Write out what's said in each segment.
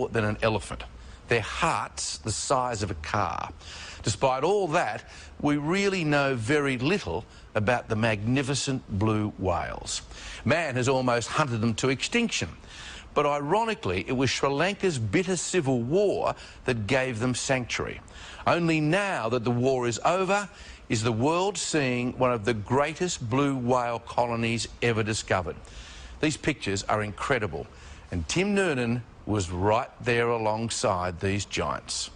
more than an elephant. Their heart's the size of a car. Despite all that, we really know very little about the magnificent blue whales. Man has almost hunted them to extinction. But ironically, it was Sri Lanka's bitter civil war that gave them sanctuary. Only now that the war is over, is the world seeing one of the greatest blue whale colonies ever discovered. These pictures are incredible, and Tim Noonan was right there alongside these giants.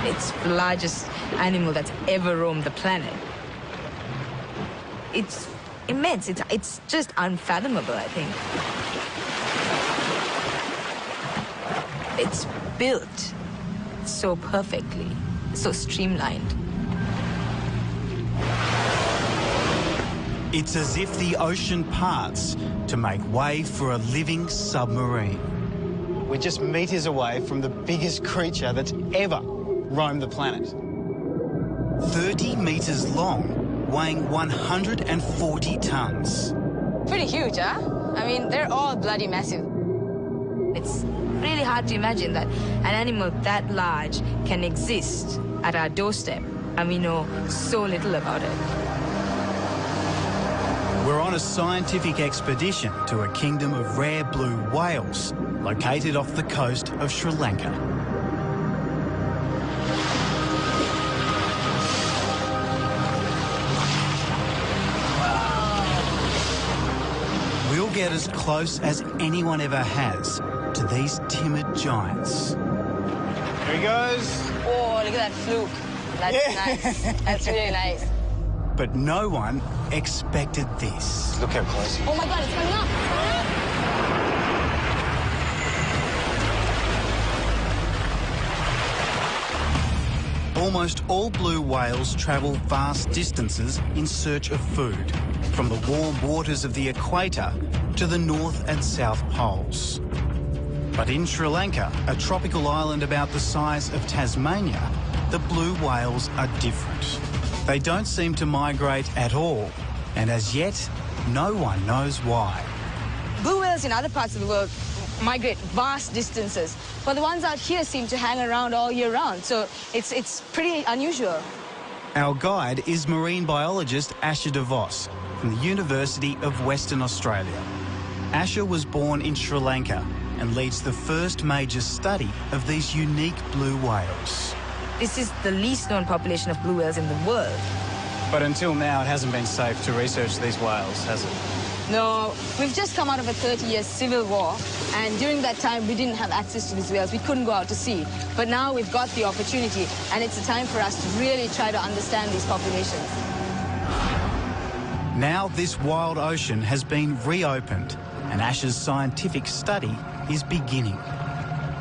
It's the largest animal that's ever roamed the planet. It's immense. It's just unfathomable, I think. It's built so perfectly, so streamlined. It's as if the ocean parts to make way for a living submarine. We're just metres away from the biggest creature that's ever roamed the planet. 30 metres long, weighing 140 tonnes. Pretty huge, huh? I mean, they're all bloody massive. It's really hard to imagine that an animal that large can exist at our doorstep, and we know so little about it. We're on a scientific expedition to a kingdom of rare blue whales located off the coast of Sri Lanka. We'll get as close as anyone ever has to these timid giants. Here he goes. Oh, look at that fluke. That's nice. That's really nice. But no one expected this. Look how close he is. Oh my God, it's coming up. It's coming up. Almost all blue whales travel vast distances in search of food, from the warm waters of the equator to the North and South Poles. But in Sri Lanka, a tropical island about the size of Tasmania, the blue whales are different. They don't seem to migrate at all, and as yet, no one knows why. Blue whales in other parts of the world migrate vast distances, but the ones out here seem to hang around all year round, so it's pretty unusual. Our guide is marine biologist Asha de Vos from the University of Western Australia. Asha was born in Sri Lanka and leads the first major study of these unique blue whales. This is the least known population of blue whales in the world. But until now, it hasn't been safe to research these whales, has it? No, we've just come out of a 30-year civil war, and during that time, we didn't have access to these whales. We couldn't go out to sea. But now we've got the opportunity, and it's a time for us to really try to understand these populations. Now this wild ocean has been reopened, and Asha's scientific study is beginning.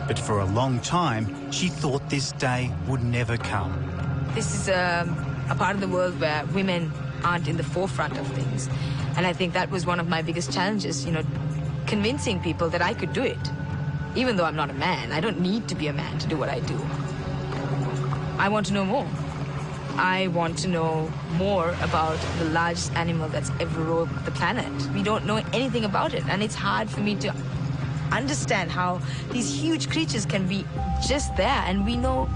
But for a long time, she thought this day would never come. This is a part of the world where women aren't in the forefront of things. And I think that was one of my biggest challenges, you know, convincing people that I could do it. Even though I'm not a man, I don't need to be a man to do what I do. I want to know more. I want to know more about the largest animal that's ever roamed the planet. We don't know anything about it, and it's hard for me to understand how these huge creatures can be just there, and we know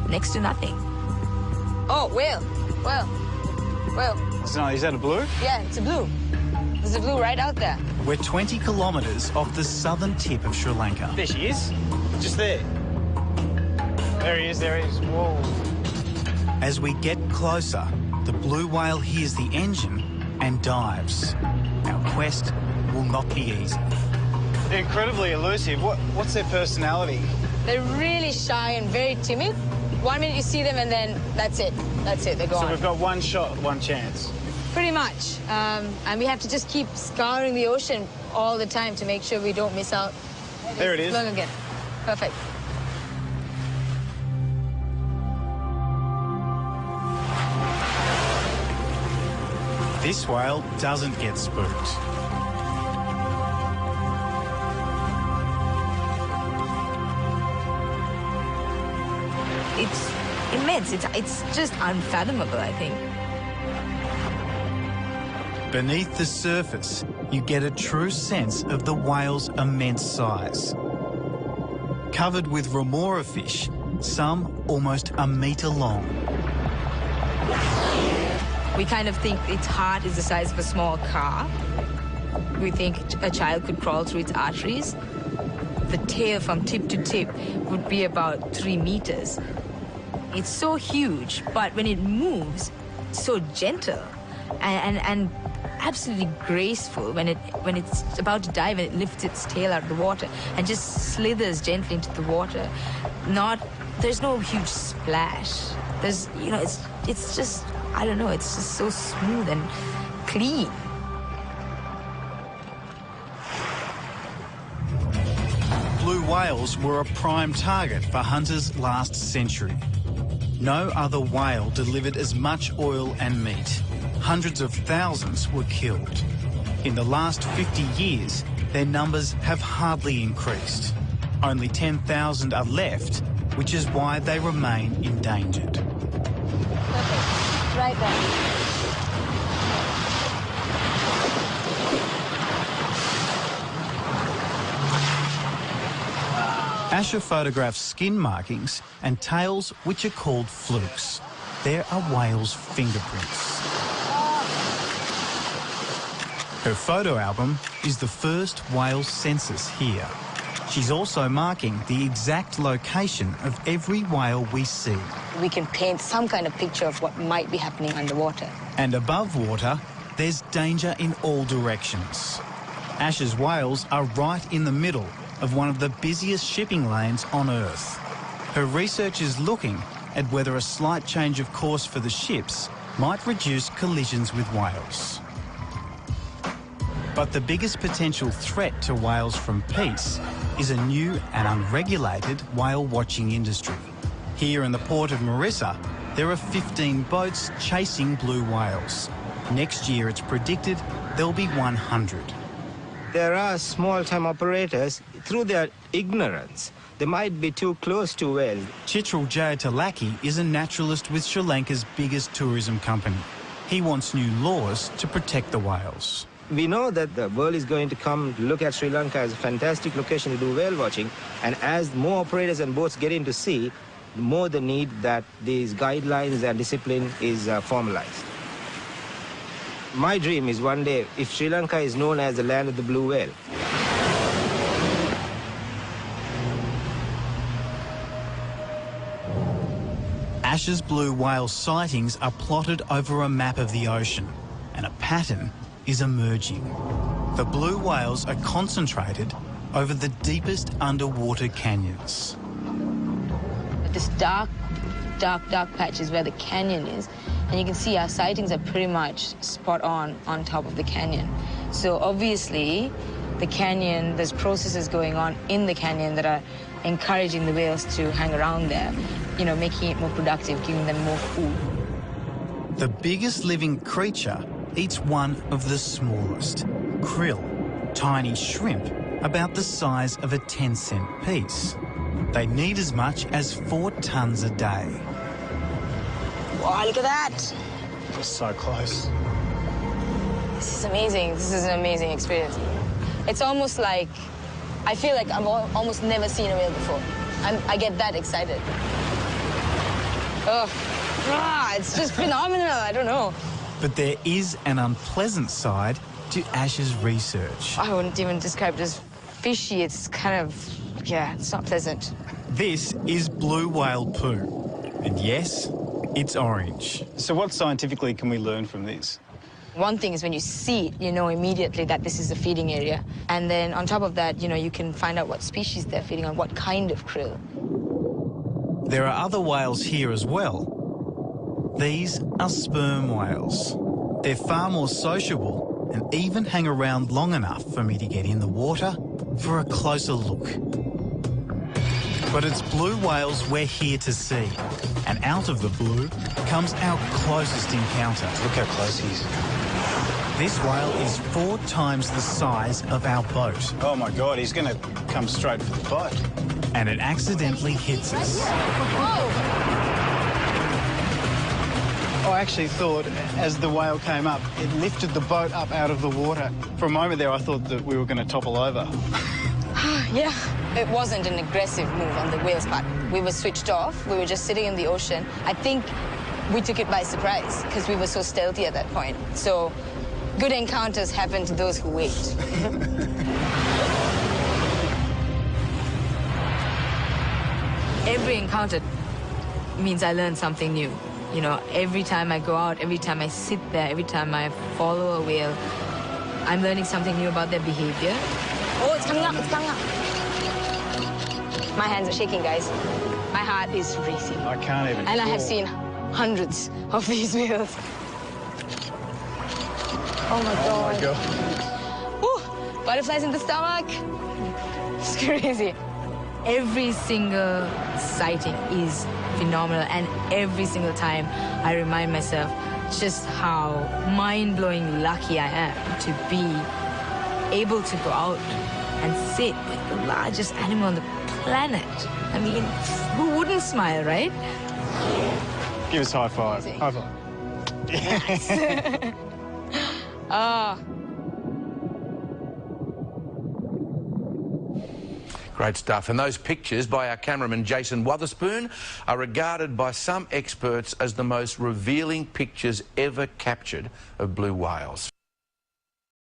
next to nothing. Oh, whale. Is that a blue? Yeah, it's a blue. There's a blue right out there. We're 20 kilometres off the southern tip of Sri Lanka. There she is. Just there. There he is, there he is. Whoa. As we get closer, the blue whale hears the engine and dives. Our quest will not be easy. They're incredibly elusive. What's their personality? They're really shy and very timid. 1 minute you see them and then that's it. That's it, they're gone. So we've got one shot, one chance. Pretty much. And we have to just keep scouring the ocean all the time to make sure we don't miss out. There it is. Look again. Perfect. This whale doesn't get spooked. it's immense. It's just unfathomable, I think. Beneath the surface, you get a true sense of the whale's immense size. Covered with remora fish, some almost a metre long. We kind of think its heart is the size of a small car. We think a child could crawl through its arteries. The tail from tip to tip would be about 3 meters. It's so huge, but when it moves, it's so gentle and absolutely graceful when it's about to dive and it lifts its tail out of the water and just slithers gently into the water. There's no huge splash. There's, it's just, I don't know, it's just so smooth and clean. Blue whales were a prime target for hunters last century. No other whale delivered as much oil and meat. Hundreds of thousands were killed. In the last 50 years, their numbers have hardly increased. Only 10,000 are left, which is why they remain endangered. Perfect. Right there. Asher photographs skin markings and tails which are called flukes. There are whales' fingerprints. Her photo album is the first whale census here. She's also marking the exact location of every whale we see. We can paint some kind of picture of what might be happening underwater. And above water, there's danger in all directions. Asher's whales are right in the middle of one of the busiest shipping lanes on Earth. Her research is looking at whether a slight change of course for the ships might reduce collisions with whales. But the biggest potential threat to whales from peace is a new and unregulated whale watching industry. Here in the port of Marissa, there are 15 boats chasing blue whales. Next year, it's predicted there'll be 100. There are small-time operators, through their ignorance, they might be too close to whales. Chitral Jayatalaki is a naturalist with Sri Lanka's biggest tourism company. He wants new laws to protect the whales. We know that the world is going to come look at Sri Lanka as a fantastic location to do whale watching, and as more operators and boats get into sea, the more the need that these guidelines and discipline is formalized. My dream is one day, if Sri Lanka is known as the land of the blue whale. Asher's blue whale sightings are plotted over a map of the ocean, and a pattern is emerging. The blue whales are concentrated over the deepest underwater canyons. This dark patch is where the canyon is, and you can see our sightings are pretty much spot on top of the canyon. So obviously, the canyon, there's processes going on in the canyon that are encouraging the whales to hang around there, making it more productive, giving them more food. The biggest living creature eats one of the smallest, krill, tiny shrimp about the size of a 10-cent piece. They need as much as 4 tons a day. Wow, look at that! We're so close. This is amazing. This is an amazing experience. It's almost like, I feel like I've almost never seen a whale before. I get that excited. It's just phenomenal, I don't know. But there is an unpleasant side to Asher's research. I wouldn't even describe it as fishy. It's kind of, it's not pleasant. This is blue whale poo. And yes, it's orange. So what scientifically can we learn from this? One thing is when you see it, you know immediately that this is a feeding area. And then on top of that, you can find out what species they're feeding on, what kind of krill. There are other whales here as well. These are sperm whales. They're far more sociable and even hang around long enough for me to get in the water for a closer look. But it's blue whales we're here to see. And out of the blue comes our closest encounter. Look how close he is. This whale is 4 times the size of our boat. Oh my God, he's going to come straight for the boat. And it accidentally hits us. I actually thought, as the whale came up, it lifted the boat up out of the water. For a moment there, I thought that we were going to topple over. Yeah. It wasn't an aggressive move on the whale's part. We were switched off. We were just sitting in the ocean. I think we took it by surprise because we were so stealthy at that point. So good encounters happen to those who wait. Every encounter means I learn something new. You know, every time I go out, every time I sit there, every time I follow a whale, I'm learning something new about their behavior. Oh, it's coming up, it's coming up. My hands are shaking, guys. My heart is racing. I can't even. And I have seen hundreds of these whales. Oh my God. Oh my God. Ooh, butterflies in the stomach. It's crazy. Every single sighting is phenomenal, and every single time I remind myself just how mind-blowing lucky I am to be able to go out and sit with the largest animal on the planet. I mean, who wouldn't smile, right? Give us a high five. High five. Yes. Ah. Great stuff. And those pictures by our cameraman Jason Wotherspoon are regarded by some experts as the most revealing pictures ever captured of blue whales.